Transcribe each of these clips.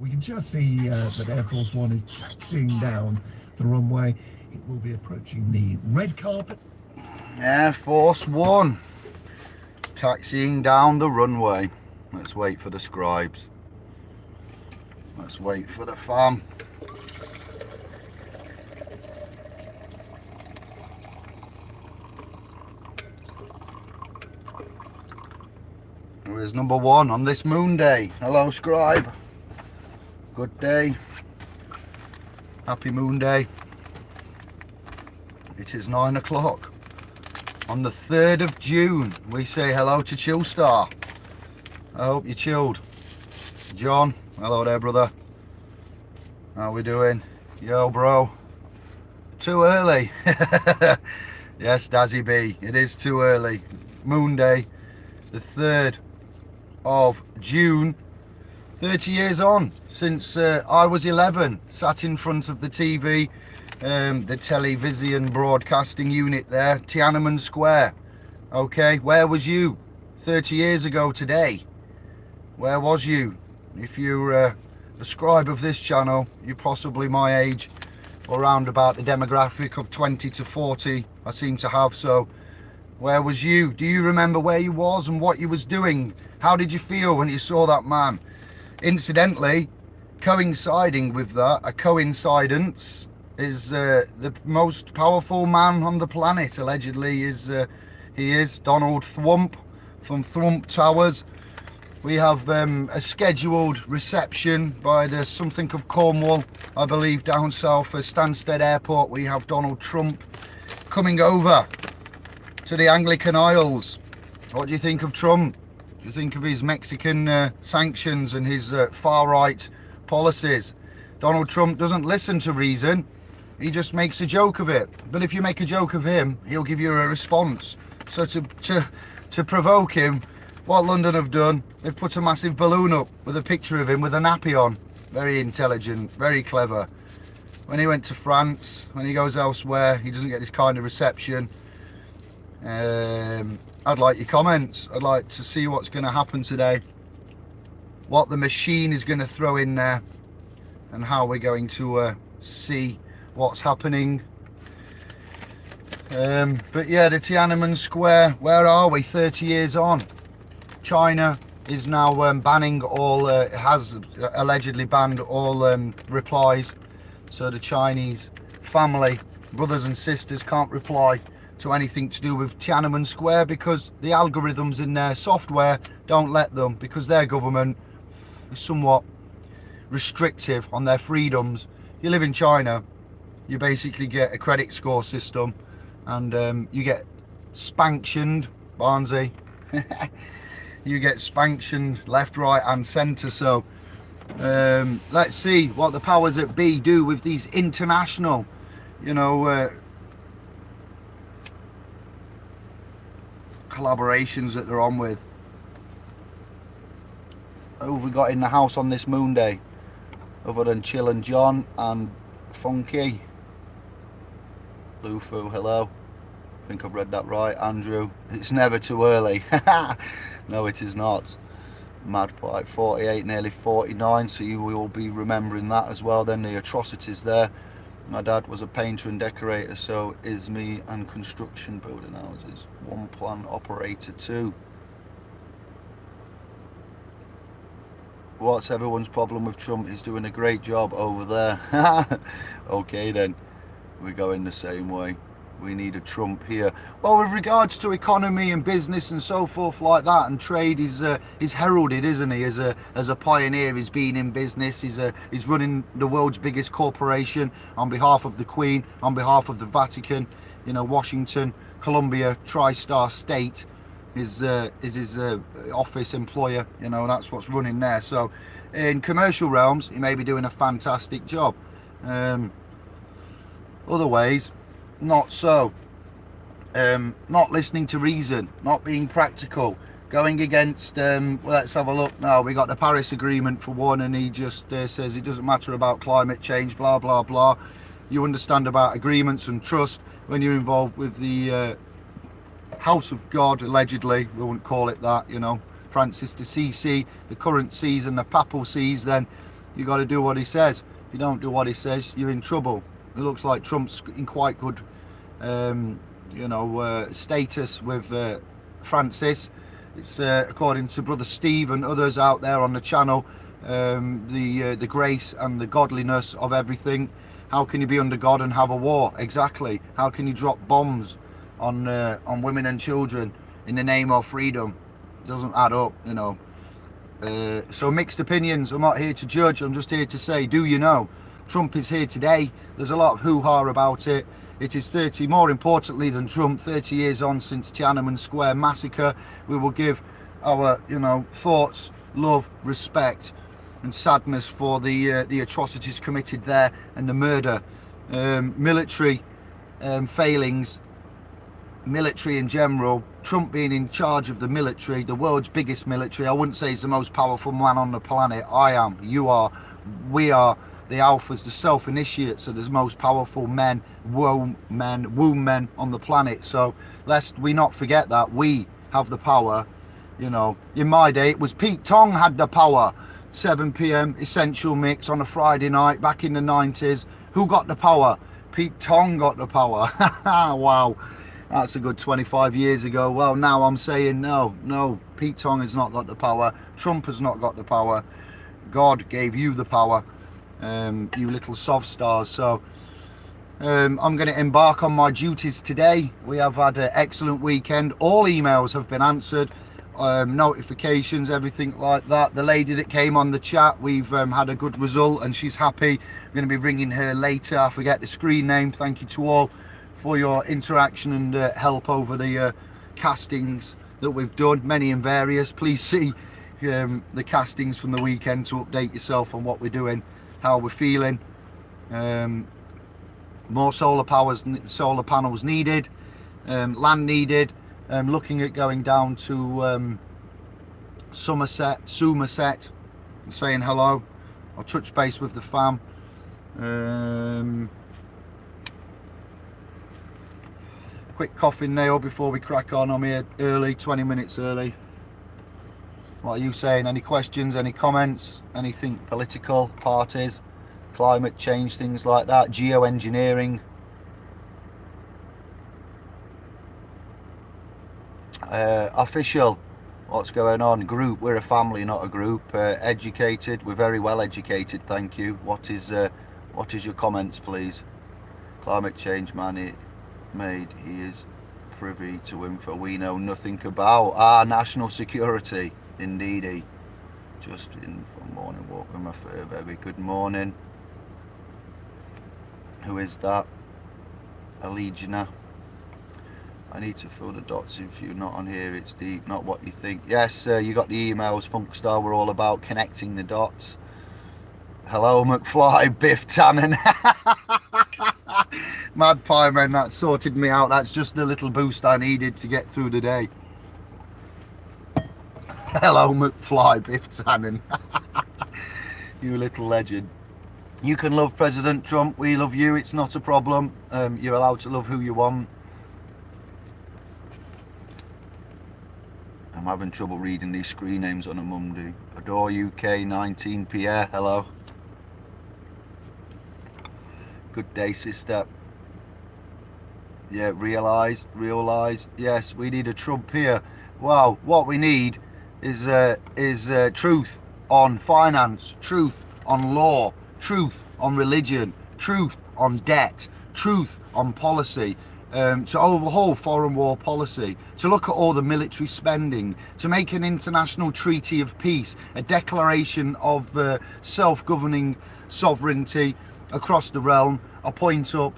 We can just see that Air Force One is taxiing down the runway. It will be approaching the red carpet. Air Force One taxiing down the runway. Let's wait for the scribes. Let's wait for the fam. Here's number one on this moon day. Hello, scribe. Good day. Happy moon day. It is 9 o'clock. On the 3rd of June, we say hello to Chillstar. I hope you chilled. John, hello there, brother. How we doing? Yo, bro. Too early. Yes, Dazzy B, it is too early. Moon day, the 3rd of June. 30 years on since I was 11, sat in front of the TV, the television broadcasting unit there, Tiananmen Square. Okay, where was you 30 years ago today? Where was you? If you're a scribe of this channel, you're possibly my age, or around about the demographic of 20 to 40 I seem to have. So where was you? Do you remember where you was and what you was doing? How did you feel when you saw that man? Incidentally, coinciding with that, a coincidence is the most powerful man on the planet, allegedly. He is Donald Trump from Trump Towers. We have a scheduled reception by the something of Cornwall, I believe, down south at Stansted Airport. We have Donald Trump coming over to the Anglican Isles. What do you think of Trump? Do you think of his Mexican sanctions and his far-right policies? Donald Trump doesn't listen to reason. He just makes a joke of it. But if you make a joke of him, he'll give you a response. So to provoke him, what London have done, they've put a massive balloon up with a picture of him with a nappy on. Very intelligent, very clever. When he went to France, when he goes elsewhere, he doesn't get this kind of reception. I'd like your comments. I'd like to see what's going to happen today, what the machine is going to throw in there, and how we're going to see what's happening. But yeah, the Tiananmen Square, where are we 30 years on? China is now banning all, has allegedly banned all replies. So the Chinese family, brothers and sisters, can't reply to anything to do with Tiananmen Square because the algorithms in their software don't let them, because their government is somewhat restrictive on their freedoms. You live in China, you basically get a credit score system, and you get spanktioned, Barnsey. You get spanktioned left, right and centre. So let's see what the powers that be do with these international, collaborations that they're on with. Who have we got in the house on this moon day other than Chill and John and Funky? Lufu, hello. I think I've read that right. Andrew, it's never too early. No, it is not. Madpipe 48, nearly 49, so you will be remembering that as well. Then the atrocities there. My dad was a painter and decorator, so is me, and construction, building houses. One plant operator too. What's everyone's problem with Trump? He's doing a great job over there. Okay then, we're going the same way. We need a Trump here. Well, with regards to economy and business and so forth like that, and trade, he's heralded, isn't he, as a pioneer. He's been in business. He's running the world's biggest corporation on behalf of the Queen, on behalf of the Vatican. Washington, Columbia, Tri-Star State is his office employer. That's what's running there. So, in commercial realms, he may be doing a fantastic job. Other ways, not so. Not listening to reason, not being practical, going against, well, let's have a look now. We got the Paris Agreement for one, and he just says it doesn't matter about climate change, blah, blah, blah. You understand about agreements and trust when you're involved with the House of God, allegedly. We wouldn't call it that, Francis de Assisi, the current sees and the papal sees, then You got to do what he says. If you don't do what he says, you're in trouble. It looks like Trump's in quite good, status with Francis. It's according to Brother Steve and others out there on the channel, the grace and the godliness of everything. How can you be under God and have a war? Exactly. How can you drop bombs on women and children in the name of freedom? Doesn't add up, you know. So mixed opinions. I'm not here to judge. I'm just here to say, do you know? Trump is here today. There's a lot of hoo-ha about it. It is 30, more importantly than Trump, 30 years on since Tiananmen Square massacre. We will give our, thoughts, love, respect and sadness for the atrocities committed there and the murder, military failings, military in general. Trump being in charge of the military, the world's biggest military. I wouldn't say he's the most powerful man on the planet. I am, you are, we are the alphas, the self-initiates are the most powerful men, womb men on the planet. So lest we not forget that we have the power. In my day it was Pete Tong had the power. 7 p.m. essential mix on a Friday night back in the 90s. Who got the power? Pete Tong got the power. Wow, that's a good 25 years ago. Well, now I'm saying no, Pete Tong has not got the power. Trump has not got the power. God gave you the power, you little soft stars. So I'm going to embark on my duties today. We have had an excellent weekend. All emails have been answered. Notifications, everything like that. The lady that came on the chat, we've had a good result and she's happy. I'm going to be ringing her later. I forget the screen name. Thank you to all for your interaction and help over the castings that we've done, many and various. Please see the castings from the weekend to update yourself on what we're doing, how we're feeling. More solar panels needed, land needed. Looking at going down to Somerset, and saying hello. I'll touch base with the fam. Quick coughing nail before we crack on. I'm here early, 20 minutes early. What are you saying? Any questions, any comments, anything political, parties, climate change, things like that, geoengineering? Official, what's going on? Group, we're a family, not a group. Educated, we're very well educated, thank you. What is your comments, please? Climate change man, he is privy to info we know nothing about. National security, indeedy. Just in for morning walk with my fur baby. Good morning. Who is that? Allegiana. I need to fill the dots. If you're not on here, it's deep, not what you think. Yes, you got the emails, Funkstar. We're all about connecting the dots. Hello, McFly, Biff Tannen. Mad Pie Man, that sorted me out. That's just the little boost I needed to get through the day. Hello, McFly, Biff Tannen. You little legend. You can love President Trump. We love you. It's not a problem. You're allowed to love who you want. I'm having trouble reading these screen names on a Monday. Adore UK 19 Pierre, hello. Good day, sister. Yeah, realise. Yes, we need a Trump here. Wow, what we need is truth on finance, truth on law, truth on religion, truth on debt, truth on policy. To overhaul foreign war policy, to look at all the military spending, to make an international treaty of peace, a declaration of self-governing sovereignty across the realm, appoint up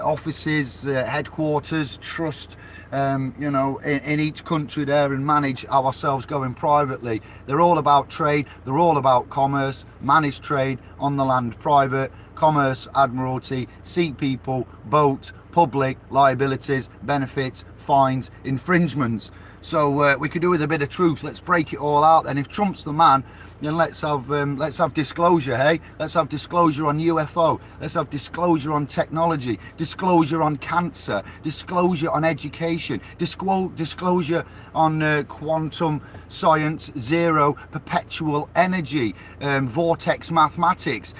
offices, headquarters, trust, in each country there, and manage ourselves going privately. They're all about trade, they're all about commerce, manage trade on the land, private, commerce, admiralty, sea people, boat, public, liabilities, benefits, fines, infringements. So we could do with a bit of truth. Let's break it all out. And if Trump's the man, then let's have disclosure, hey? Let's have disclosure on UFO. Let's have disclosure on technology, disclosure on cancer, disclosure on education, disclosure on quantum science, zero, perpetual energy, vortex mathematics,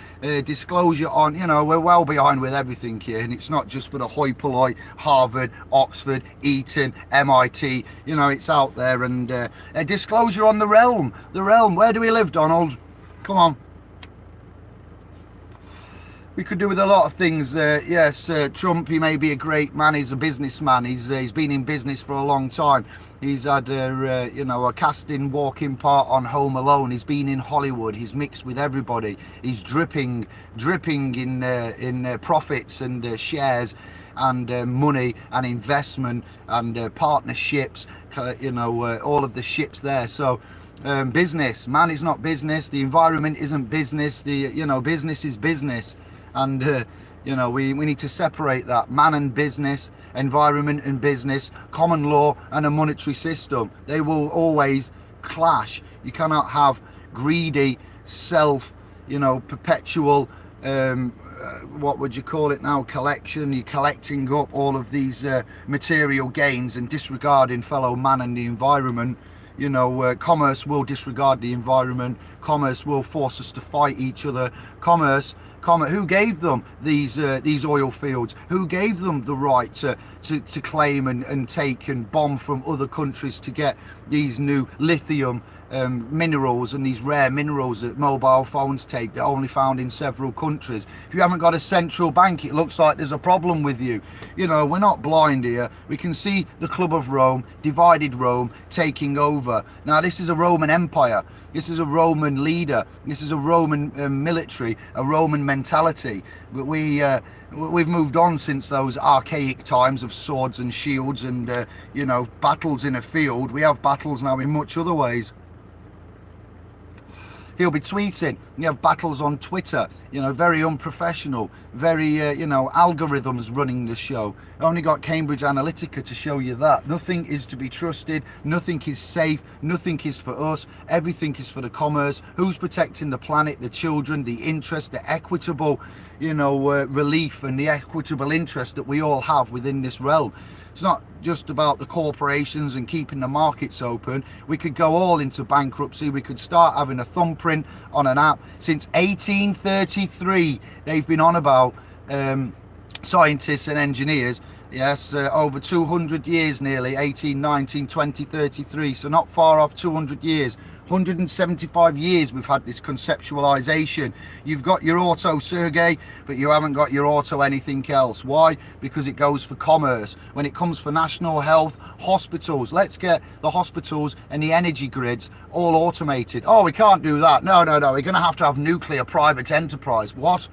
disclosure on, you know, we're well behind with everything here, and it's not just for the hoi polloi, Harvard, Oxford, Eton, MIT, you know, it's out there. And a disclosure on the realm. Where do we live, Donald? Come on. We could do with a lot of things. Yes, Trump, he may be a great man. He's a businessman. He's been in business for a long time. He's had you know, a casting walking part on Home Alone. He's been in Hollywood. He's mixed with everybody. He's dripping in profits and shares and money and investment and partnerships. You know, all of the ships there. So business, man is not business. The environment isn't business. You know, business is business. And you know, we need to separate that. Man and business, environment and business, common law and a monetary system. They will always clash. You cannot have greedy, self, you know, perpetual, what would you call it now, collection. You're collecting up all of these material gains and disregarding fellow man and the environment. You know, commerce will disregard the environment. Commerce will force us to fight each other. Commerce, who gave them these oil fields? Who gave them the right to claim and take and bomb from other countries to get these new lithium minerals and these rare minerals that mobile phones take, that are only found in several countries? If you haven't got a central bank, it looks like there's a problem with you. You know, we're not blind here. We can see the Club of Rome, divided Rome, taking over. Now, this is a Roman Empire. This is a Roman leader. This is a Roman military, a Roman mentality. But we've moved on since those archaic times of swords and shields and you know, battles in a field. We have battles now in much other ways. He'll be tweeting. You have battles on Twitter, you know, very unprofessional, very, you know, algorithms running the show. Only got Cambridge Analytica to show you that. Nothing is to be trusted. Nothing is safe. Nothing is for us. Everything is for the commerce. Who's protecting the planet, the children, the interest, the equitable, you know, relief and the equitable interest that we all have within this realm? It's not just about the corporations and keeping the markets open. We could go all into bankruptcy. We could start having a thumbprint on an app. Since 1833, they've been on about scientists and engineers. Yes, over 200 years nearly, 18, 19, 20, 33. So not far off 200 years. 175 years we've had this conceptualization. You've got your auto, Sergey, but you haven't got your auto anything else. Why? Because it goes for commerce. When it comes for national health, hospitals, let's get the hospitals and the energy grids all automated. Oh, we can't do that. No, we're going to have nuclear private enterprise. What?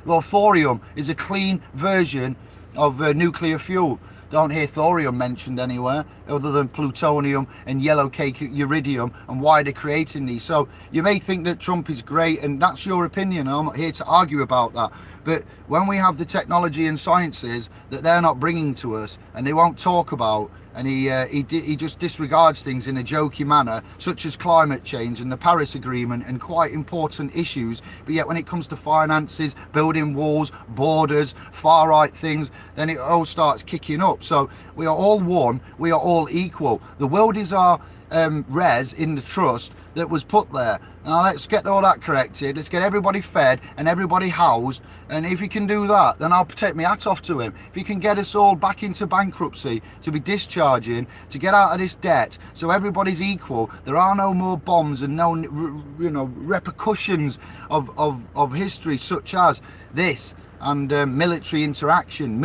Well, thorium is a clean version of nuclear fuel. Don't hear thorium mentioned anywhere other than plutonium and yellow cake uridium and why they're creating these. So you may think that Trump is great, and that's your opinion. I'm not here to argue about that. But when we have the technology and sciences that they're not bringing to us and they won't talk about, and he just disregards things in a jokey manner, such as climate change and the Paris Agreement and quite important issues, but yet when it comes to finances, building walls, borders, far right things, then it all starts kicking up. So we are all one, we are all equal. The world is our res in the trust that was put there. Now let's get all that corrected. Let's get everybody fed and everybody housed, and if he can do that, then I'll take my hat off to him. If he can get us all back into bankruptcy, to be discharging, to get out of this debt, so everybody's equal, there are no more bombs and no, you know, repercussions of history such as this. And military interaction,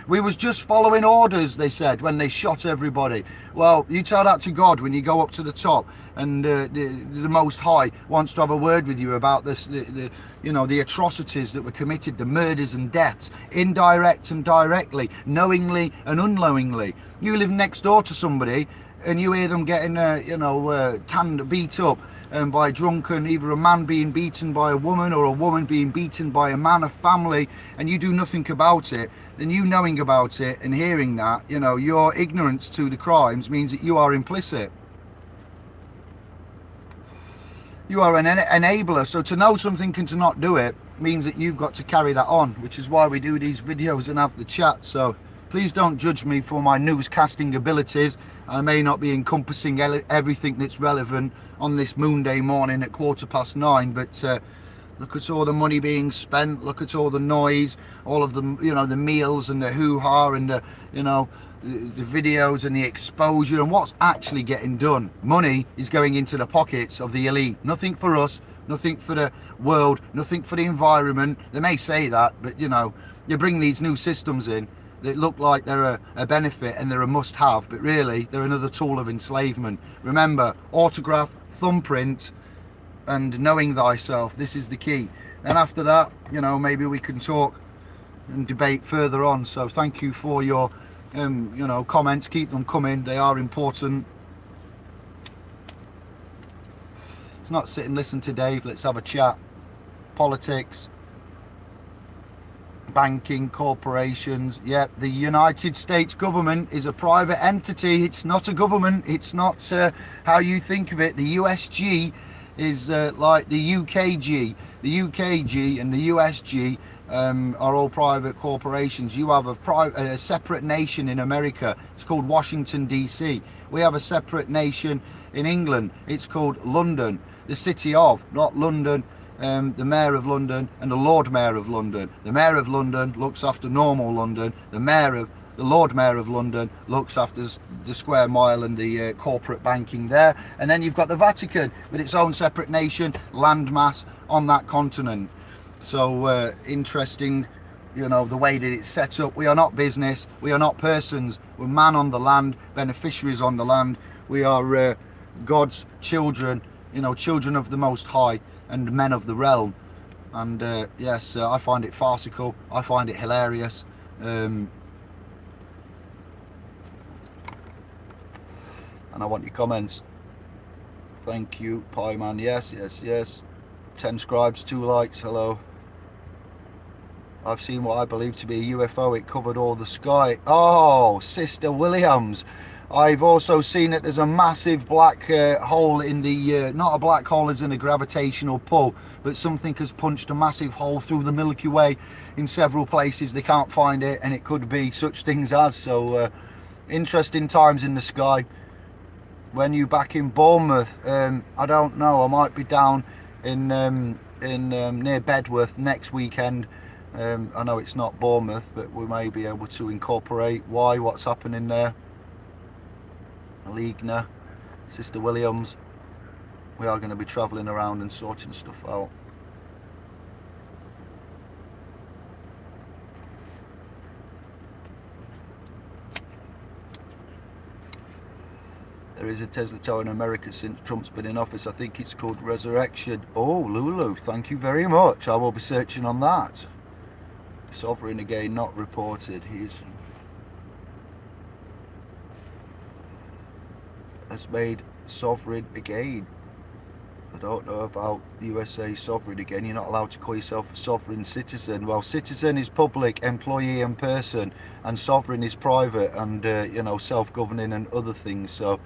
we was just following orders, they said, when they shot everybody. Well, you tell that to God when you go up to the top, and the Most High wants to have a word with you about this, you know, the atrocities that were committed, the murders and deaths, indirect and directly, knowingly and unknowingly. You live next door to somebody and you hear them getting, you know, beat up by drunken, either a man being beaten by a woman or a woman being beaten by a man, a family, and you do nothing about it, then you knowing about it and hearing that, you know, your ignorance to the crimes means that you are implicit. You are an enabler. So to know something and to not do it means that you've got to carry that on, which is why we do these videos and have the chat. So please don't judge me for my newscasting abilities. I may not be encompassing everything that's relevant on this moon day morning at 9:15, but look at all the money being spent, look at all the noise, all of the, you know, the meals and the hoo-ha and the, you know, the videos and the exposure and what's actually getting done. Money is going into the pockets of the elite. Nothing for us, nothing for the world, nothing for the environment. They may say that, but you know, you bring these new systems in that look like they're a benefit and they're a must-have, but really they're another tool of enslavement. Remember, autograph, thumbprint, and knowing thyself. This is the key. And after that, you know, maybe we can talk and debate further on. So thank you for your you know, comments. Keep them coming, they are important. It's not sit and listen to Dave, let's have a chat. Politics, banking, corporations. Yep, the United States government is a private entity. It's not a government. It's not how you think of it. The USG is like the UKG. The UKG and the USG are all private corporations. You have a separate nation in America. It's called Washington DC. We have a separate nation in England. It's called London. The city of, not London, the Mayor of London and the Lord Mayor of London. The Mayor of London looks after normal London. The Lord Mayor of London looks after the square mile and the corporate banking there. And then you've got the Vatican with its own separate nation, landmass on that continent. So interesting, you know, the way that it's set up. We are not business, we are not persons. We're man on the land, beneficiaries on the land. We are God's children, you know, children of the Most High and men of the realm. And yes, I find it farcical, I find it hilarious. And I want your comments. Thank you, Pie Man. Yes, yes, yes. 10 scribes, 2 likes. Hello. I've seen what I believe to be a UFO. It covered all the sky. Oh, Sister Williams. I've also seen that there's a massive black hole in the, not a black hole as in a gravitational pull, but something has punched a massive hole through the Milky Way in several places. They can't find it, and it could be such things as. So interesting times in the sky. When you back in Bournemouth, I don't know. I might be down in near Bedworth next weekend. I know it's not Bournemouth, but we may be able to incorporate what's happening there. Ligna, Sister Williams. We are going to be travelling around and sorting stuff out. There is a Tesla tower in America since Trump's been in office. I think it's called Resurrection. Oh, Lulu, thank you very much. I will be searching on that. Sovereign again, not reported. He's has made sovereign again. I don't know about USA sovereign again. You're not allowed to call yourself a sovereign citizen. Well, citizen is public, employee and person, and sovereign is private and you know, self-governing and other things. So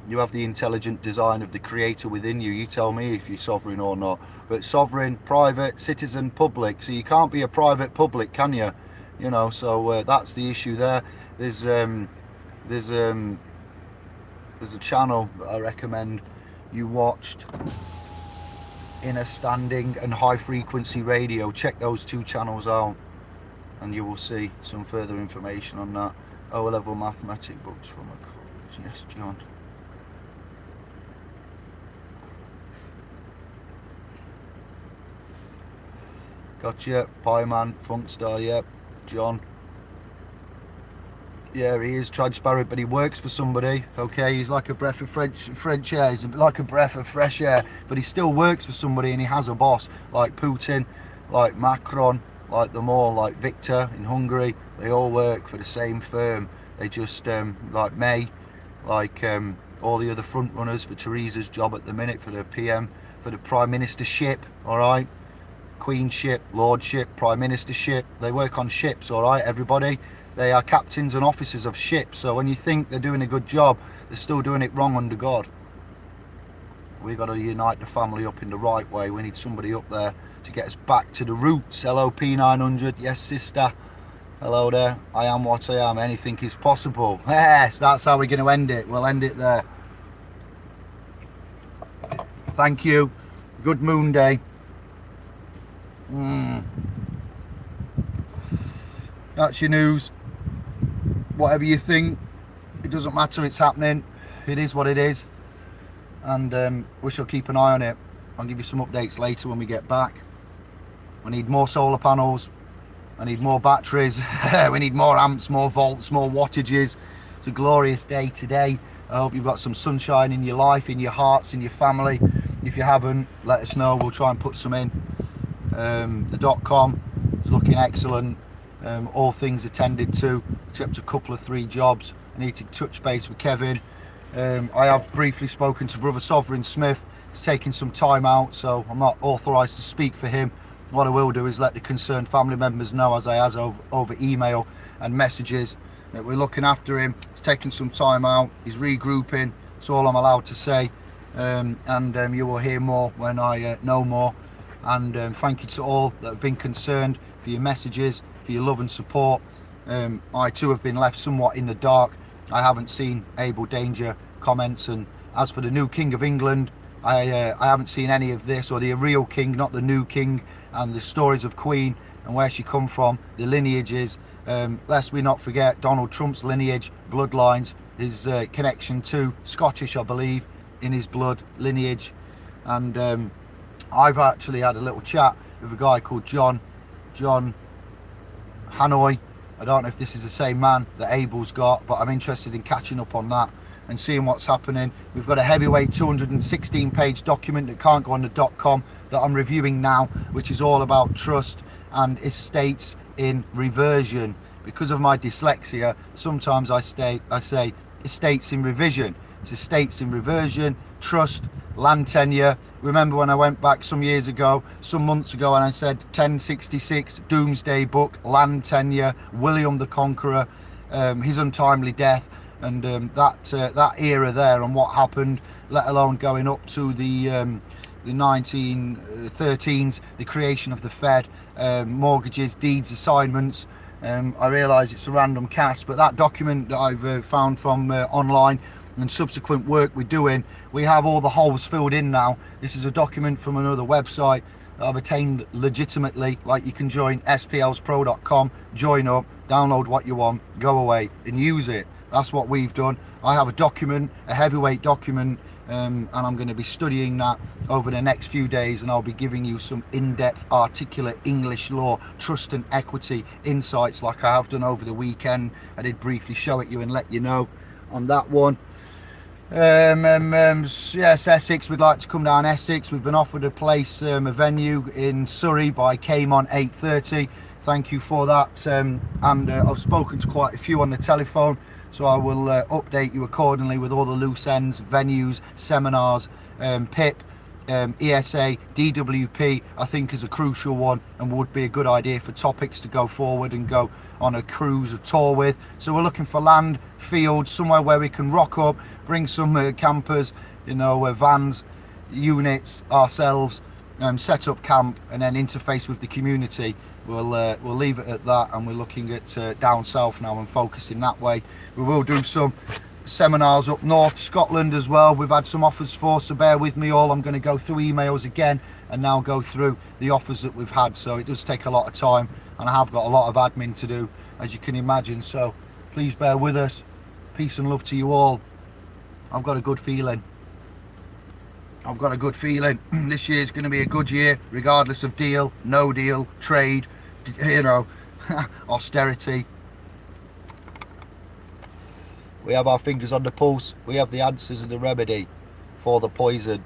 you have the intelligent design of the creator within you. You tell me if you're sovereign or not. But sovereign, private, citizen, public. So you can't be a private public, can you? You know, so that's the issue there. There's a channel that I recommend you watched, Inner Standing and High Frequency Radio. Check those 2 channels out and you will see some further information on that. O-level mathematics books from a college. Yes, John. Gotcha. Pie Man, Funkstar, yep. John. Yeah, he is transparent, but he works for somebody. Okay, he's like a breath of French air. He's like a breath of fresh air, but he still works for somebody, and he has a boss, like Putin, like Macron, like them all, like Victor in Hungary. They all work for the same firm. They just like May, like all the other front runners for Theresa's job at the minute, for the PM, for the Prime Ministership, all right? Queenship, Lordship, Prime Ministership, they work on ships, all right, everybody? They are captains and officers of ships, so when you think they're doing a good job, they're still doing it wrong under God. We've got to unite the family up in the right way. We need somebody up there to get us back to the roots. Hello P900, yes sister. Hello there. I am what I am. Anything is possible. Yes, that's how we're going to end it. We'll end it there. Thank you. Good moon day. That's your news. Whatever you think, it doesn't matter. It's happening. It is what it is. And we shall keep an eye on it. I'll give you some updates later when we get back. We need more solar panels. I need more batteries. We need more amps, more volts, more wattages. It's a glorious day today. I hope you've got some sunshine in your life, in your hearts, in your family. If you haven't, let us know. We'll try and put some in. The .com is looking excellent. All things attended to, except a couple of 3 jobs. I need to touch base with Kevin. I have briefly spoken to Brother Sovereign Smith. He's taking some time out, so I'm not authorised to speak for him. What I will do is let the concerned family members know, as I has over email and messages, that we're looking after him. He's taking some time out. He's regrouping. That's all I'm allowed to say. You will hear more when I know more. And thank you to all that have been concerned for your messages, for your love and support. I too have been left somewhat in the dark. I haven't seen Abel Danger comments, and as for the new King of England, I haven't seen any of this, or the real king, not the new king, and the stories of Queen and where she come from, the lineages. Lest we not forget Donald Trump's lineage, bloodlines, his connection to Scottish, I believe, in his blood lineage. And I've actually had a little chat with a guy called John Hanoi. I don't know if this is the same man that Abel's got, but I'm interested in catching up on that and seeing what's happening. We've got a heavyweight 216 page document that can't go on the .com that I'm reviewing now, which is all about trust and estates in reversion. Because of my dyslexia, sometimes I say estates in revision. It's estates in reversion, trust, land tenure. Remember when I went back some years ago, some months ago, and I said 1066, Doomsday Book, land tenure, William the Conqueror, his untimely death, and that era there and what happened, let alone going up to the 1913s, the creation of the Fed, mortgages, deeds, assignments. I realise it's a random cast, but that document that I've found from online and subsequent work we're doing, we have all the holes filled in now. This is a document from another website that I've attained legitimately. Like, you can join splspro.com, join up, download what you want, go away and use it. That's what we've done. I have a document, a heavyweight document, and I'm going to be studying that over the next few days, and I'll be giving you some in-depth, articulate English law, trust and equity insights like I have done over the weekend. I did briefly show it you and let you know on that one. Yes, Essex, we'd like to come down Essex. We've been offered a place, a venue in Surrey by Cayman 8:30. Thank you for that. I've spoken to quite a few on the telephone, so I will update you accordingly with all the loose ends, venues, seminars, PIP, ESA, DWP. I think is a crucial one and would be a good idea for topics to go forward and go on a cruise, a tour with. So we're looking for land, fields, somewhere where we can rock up, bring some campers, vans, units, ourselves, set up camp, and then interface with the community. We'll leave it at that, and we're looking at down south now and focusing that way. We will do some seminars up north, Scotland as well. We've had some offers for, so bear with me all. I'm going to go through emails again and now go through the offers that we've had. So it does take a lot of time, and I have got a lot of admin to do, as you can imagine. So please bear with us. Peace and love to you all. I've got a good feeling. This year is going to be a good year, regardless of deal, no deal, trade, austerity. We have our fingers on the pulse. We have the answers and the remedy for the poison.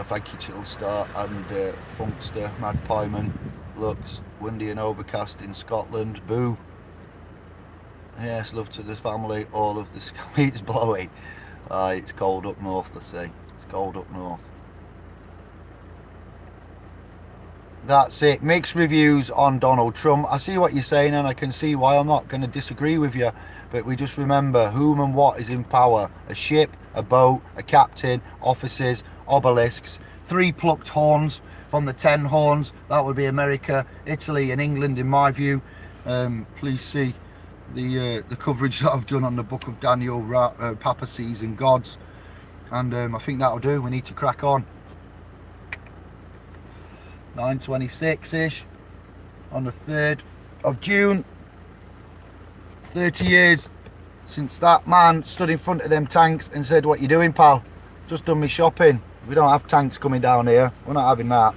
Thank you, Chillstar and Funkster, Mad Pieman, Lux, windy and overcast in Scotland. Boo. Yes, love to the family, all of the sky. It's blowy. It's cold up north, they say. It's cold up north. That's it. Mixed reviews on Donald Trump. I see what you're saying and I can see why. I'm not going to disagree with you. But we just remember whom and what is in power. A ship, a boat, a captain, officers, obelisks, 3 plucked horns from the 10 horns. That would be America, Italy and England in my view. Please see the coverage that I've done on the book of Daniel, papacies and gods. And I think that'll do. We need to crack on. 9:26ish on the 3rd of June. 30 years since that man stood in front of them tanks and said, "What you doing, pal? Just done me shopping. We don't have tanks coming down here. We're not having that."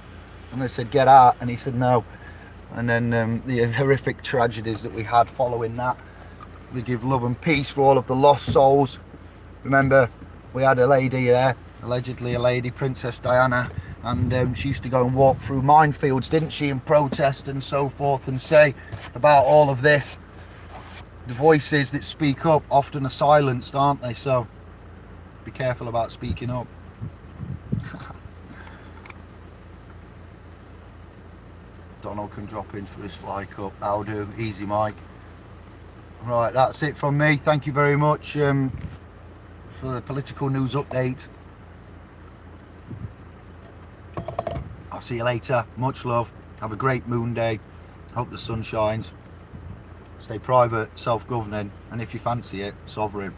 And they said, "Get out." And he said, "No." And then the horrific tragedies that we had following that. We give love and peace for all of the lost souls. Remember, we had a lady there, allegedly a lady, Princess Diana, and she used to go and walk through minefields, didn't she, and protest and so forth and say about all of this. The voices that speak up often are silenced, aren't they? So be careful about speaking up. Donald can drop in for his fly cup. That'll do. Easy, Mike. Right, that's it from me. Thank you very much for the political news update. I'll see you later. Much love. Have a great moon day. Hope the sun shines. Stay private, self-governing, and if you fancy it, sovereign.